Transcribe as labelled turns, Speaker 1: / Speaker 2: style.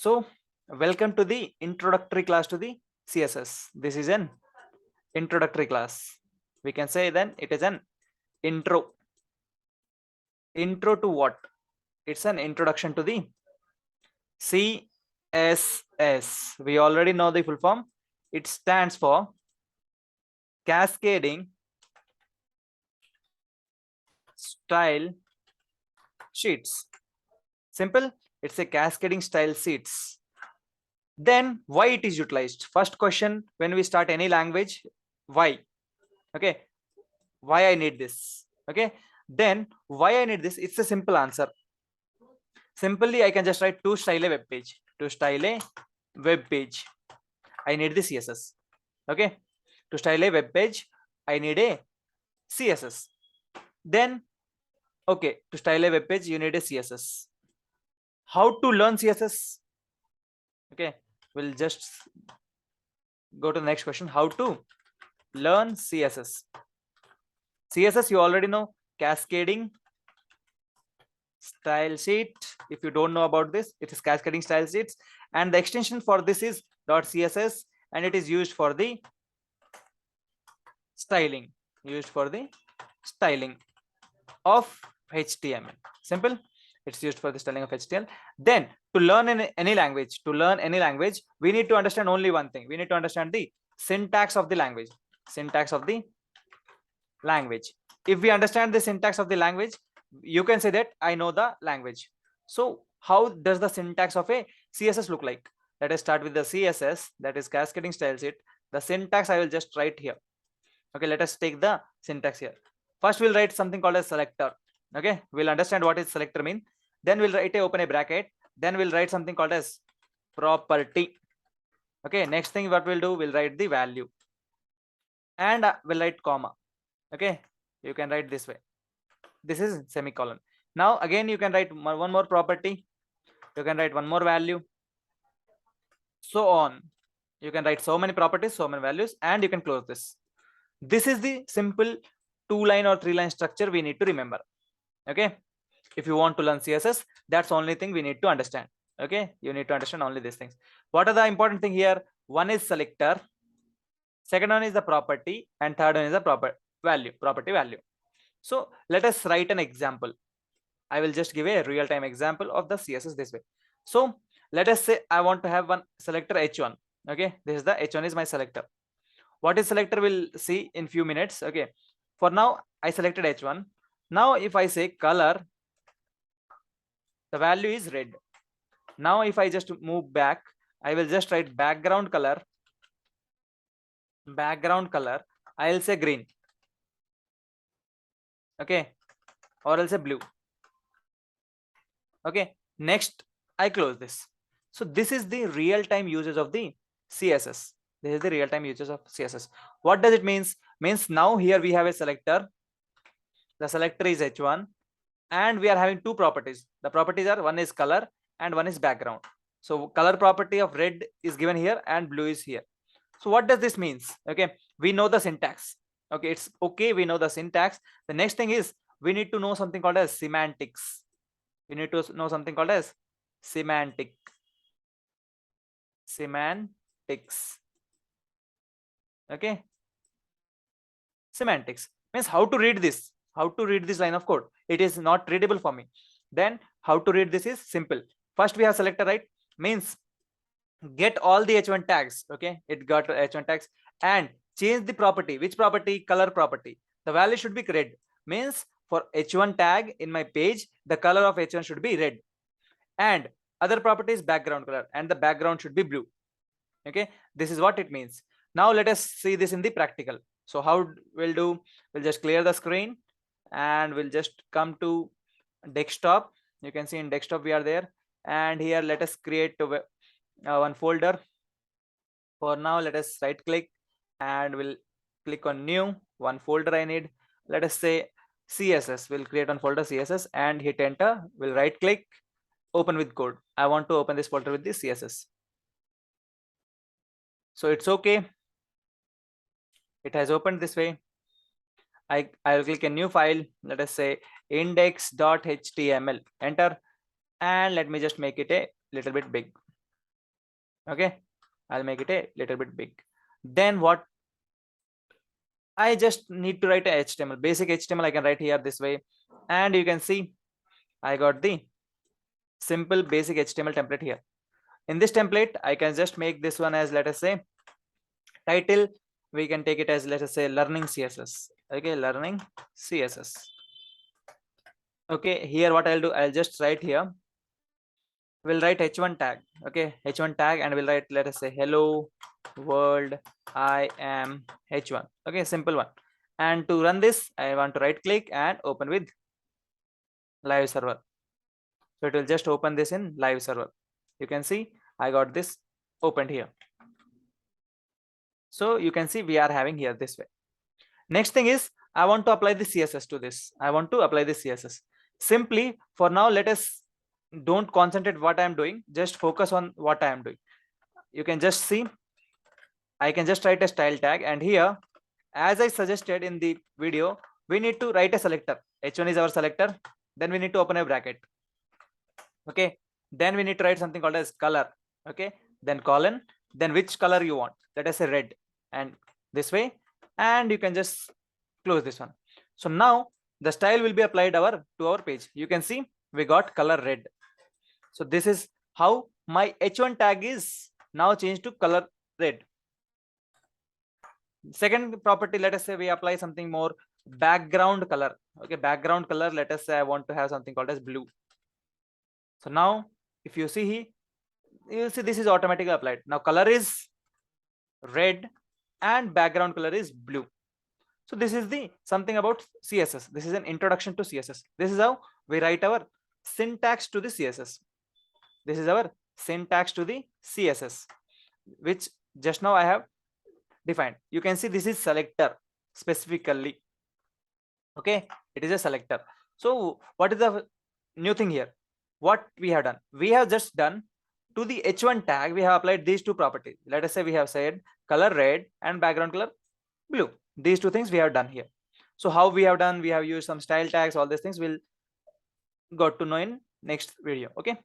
Speaker 1: So, welcome to the introductory class to the CSS. This is an introductory class. We can say then it is an intro. Intro to what? It's an introduction to the CSS. We already know the full form. It stands for Cascading Style Sheets. Simple. It's a cascading style sheets. Then why it is utilized? First question when we start any language, why? Okay, why I need this? Okay, then why I need this? It's a simple answer. Simply I can just write to style a web page. To style a web page, I need the CSS. Okay, to style a web page, I need a CSS. Then okay, to style a web page, you need a CSS. How to learn CSS? Okay, we'll just go to the next question. How to learn CSS? CSS you already know, cascading style sheet. If you don't know about this, it is cascading style sheets, and the extension for this is .css, and it is used for the styling. Used for the styling of HTML. Simple. It's used for the styling of HTML. Then to learn any language, we need to understand only one thing. We need to understand the syntax of the language. Syntax of the language. If we understand the syntax of the language, you can say that I know the language. So how does the syntax of a CSS look like? Let us start with the CSS, that is cascading style sheet. The syntax I will just write here. Okay, let us take the syntax here. First we'll write something called a selector. Okay, we'll understand what is selector mean. Then we'll write open a bracket. Then we'll write something called as property. Okay, next thing what we'll do, we'll write the value, and we'll write comma. Okay, you can write this way. This is semicolon. Now again you can write one more property, you can write one more value, so on. You can write so many properties, so many values, and you can close this. This is the simple 2-line or 3-line structure we need to remember. Okay, if you want to learn CSS, that's the only thing we need to understand. Okay, you need to understand only these things. What are the important thing here? One is selector, second one is the property, and third one is the property value. So let us write an example. I will just give a real-time example of the CSS this way. So let us say I want to have one selector h1. Okay, this is the h1 is my selector. What is selector we'll see in few minutes. Okay, for now I selected h1. Now if I say color, the value is red. Now if I just move back, I will just write background color. I'll say green. Okay, or else a blue. Okay, next I close this. So this is the real-time usage of the CSS. This is the real-time usage of CSS. What does it means? Means now here we have a selector. The selector is h1, and we are having two properties. The properties are one is color and one is background. So color property of red is given here and blue is here. So what does this means? Okay, we know the syntax. Okay, it's okay, we know the syntax. The next thing is we need to know something called as semantics. We need to know something called as semantics. Okay, semantics means how to read this, line of code. It is not readable for me. Then how to read this is simple. First we have selector, right? Means get all the h1 tags. Okay, it got h1 tags, and change the property. Which property? Color property. The value should be red. Means for h1 tag in my page, the color of h1 should be red, and other property is background color, and the background should be blue. Okay, this is what it means. Now let us see this in the practical. So how we'll do, we'll just clear the screen and we'll just come to desktop. You can see in desktop we are there, and here let us create one folder. For now let us right click and we'll click on new. One folder I need. Let us say CSS. We'll create one folder CSS and hit enter. We'll right click, open with code. I want to open this folder with the CSS. So it's okay, it has opened this way. I will click a new file. Let us say index.html, enter, and let me just make it a little bit big. Okay, I'll make it a little bit big. Then what I just need to write a HTML, basic HTML I can write here this way, and you can see I got the simple basic HTML template here. In this template I can just make this one as, let us say, title. We can take it as, let us say, learning CSS. Okay, learning CSS. Okay, here what I'll do, I'll just write here, we'll write h1 tag. Okay, h1 tag, and we'll write, let us say, hello world, I am h1. Okay, simple one. And to run this, I want to right click and open with live server. So it will just open this in live server. You can see I got this opened here. So you can see we are having here this way. Next thing is, I want to apply the CSS to this. I want to apply the CSS. Simply for now, let us don't concentrate what I am doing, just focus on what I am doing. You can just see I can just write a style tag, and here, as I suggested in the video, we need to write a selector. H1 is our selector. Then we need to open a bracket. Okay, then we need to write something called as color. Okay, then colon, then which color you want, let us say red, and this way, and you can just close this one. So now the style will be applied to our page. You can see we got color red. So this is how my h1 tag is now changed to color red. Second property, let us say we apply something more, background color. Okay, background color, let us say I want to have something called as blue. So now if you see here, you see this is automatically applied. Now color is red and background color is blue. So this is the something about CSS. This is an introduction to CSS. This is how we write our syntax to the CSS. This is our syntax to the CSS, which just now I have defined. You can see this is selector specifically. Okay, it is a selector. So what is the new thing here? What we have done? We have just done to the h1 tag, we have applied these two properties. Let us say we have said color red and background color blue. These two things we have done here. So how we have done, we have used some style tags, all these things we'll got to know in next video. Okay.